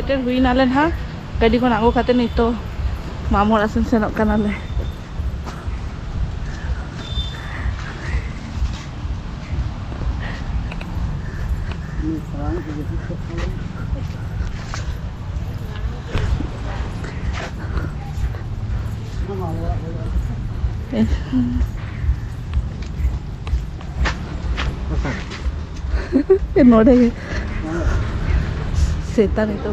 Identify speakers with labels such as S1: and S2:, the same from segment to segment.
S1: shutter हुई नाले ना गाड़ी को आगो खाते नहीं तो मामू आसन सेनोक कनाले नोड़े सेता नहीं तो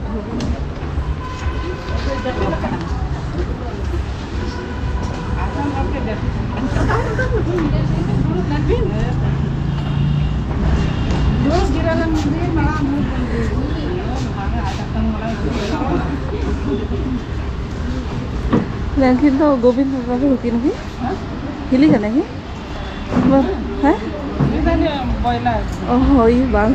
S1: लेकिन तो गोविंद बाबा होती नहीं हिली का नहीं है ओह ये बांग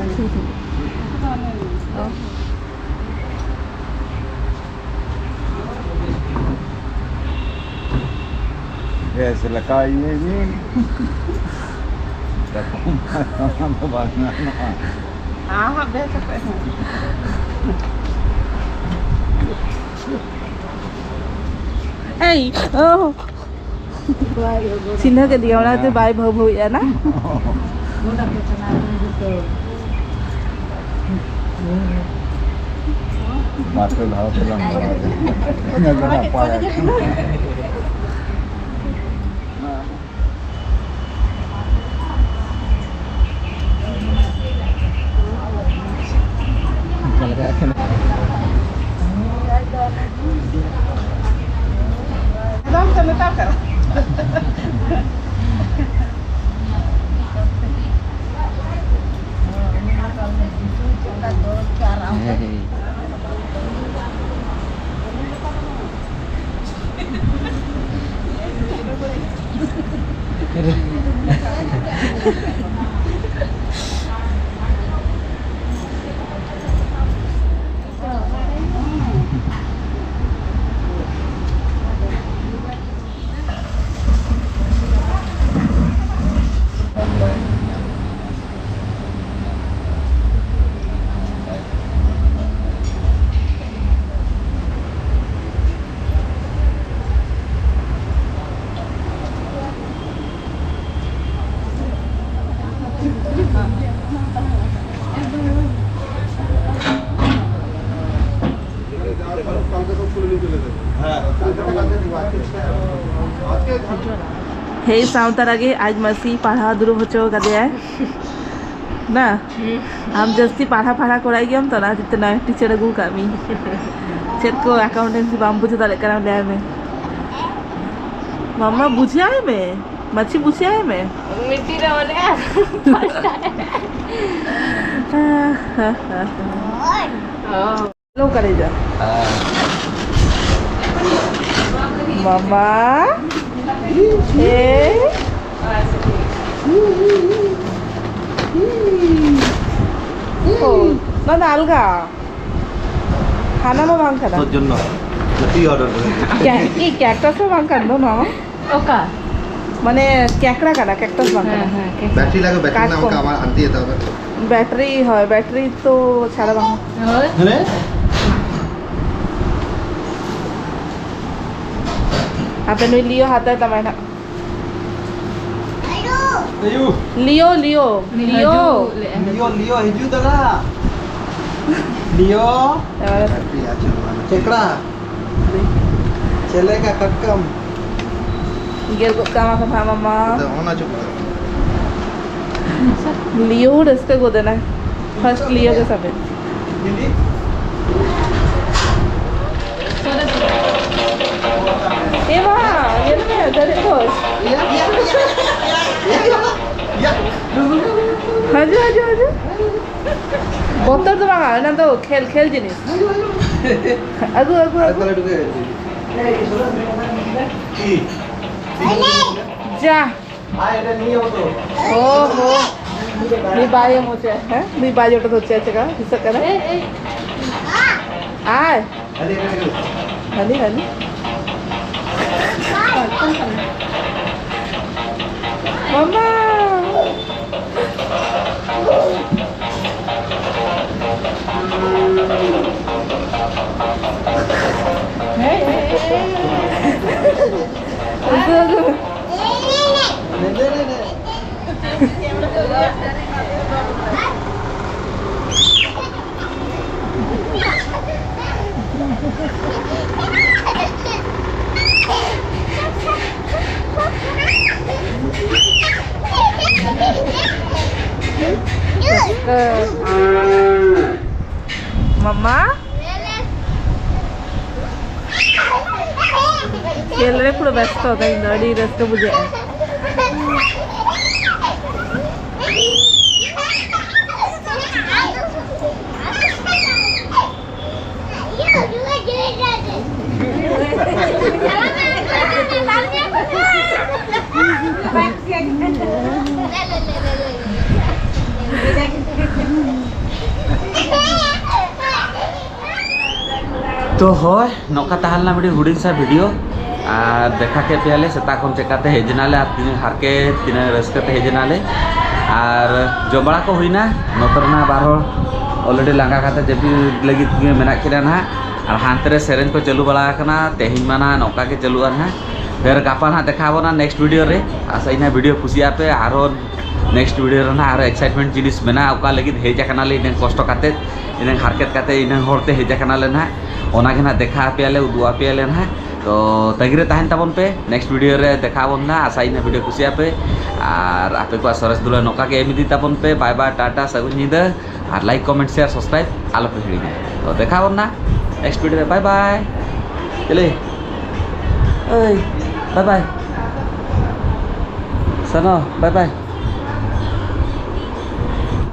S2: ऐसे लगा ये नहीं
S1: हाँ बेच सकते हैं चिन्ह के दिया वाला तो बाय भाव भाव या ना
S2: मात्र भाव से लंबा
S1: हे सावतार आगे आज मसी पढ़ा दूर बच्चों का दिया है ना हम जस्ती पढ़ा पढ़ा कराई गया हम तो ना जितना टीचर अगू कमी चेक को अकाउंटेंसी बाम बुझे ताले करा ले में मम्मा बुझिया है में मच्छी बुझिया है में
S3: मिट्टी रवले
S1: लो करे जा मम्मा ना नालगा खाना में भांग खाना
S2: तो जन्नो जति ऑर्डर करें
S1: क्या ये कैक्टस में भांग कर दो ना
S3: ओका
S1: मने कैकड़ा का ना कैक्टस भांग करना
S2: बैटरी लगा बैटरी ना का आवाज आती है तो
S1: बैटरी है बैटरी तो छाड़ा भांग
S2: अरे
S1: आपने नहीं लियो हाथ है तमाना
S2: अयो
S1: लियो लियो लियो
S2: लियो लियो हिजू दला लियो बैटरी आ चलवाना चेकड़ा चलेगा कटकम
S1: गेल को कामा का था मम्मा
S2: तो होना चुप
S1: लियो रस्ते को देना फर्स्ट लियो के समय
S2: हिंदी
S1: ये वाह ये ना मैं जरे कोस हाजू हाजू हाजू बोतल तो मांगा ना तो खेल खेल जिनिस अगु अगु अगु जा हो हो नी बाय मोचे हैं नी बाय ओटा तो चेचगा हिस्सा करे आय हनी हनी मम्मा मम्मा खेल रहे पूरा व्यस्त होता है गाड़ी रास्ते बुझे
S4: तो होय नौका ताहलना मिडी हुडिंग सा वीडियो और देखा के पेले सेता खन चेकाते हेजनाले और तीन हारके तीन रस्कते हेजनाले और जमबड़ा को हुईना नतरना बारो ऑलरेडी लांगा खाते जेपी लगी मेना किना ना और हांतरे सेरेन को चालू बड़ा करना तेहिन माना नौका के चालू ना फिर गापा ना देखाबो ना नेक्स्ट वीडियो रे आशा इना वीडियो खुशिया पे आरो नेक्स्ट वीडियो ना आरो एक्साइटमेंट जिनिस मेना ओका लगी हेजा कनाले इन कष्ट काते इन हारकेत काते इन होरते हेजा कनाले ना ओना के ना देखा पेले उदुआ पेले ना तो तगिरे ताहन ताबन पे नेक्स्ट वीडियो रे देखाबन ना आशा इन वीडियो खुशिया पे और आपे को सरस दुला नौका के एमिदी ताबन पे बाय बाय टाटा सगुन निदा और लाइक कमेंट शेयर सब्सक्राइब आलो पे हिड़िना तो देखाबन ना नेक्स्ट वीडियो रे बाय बाय चले ओय बाय बाय सनो बाय बाय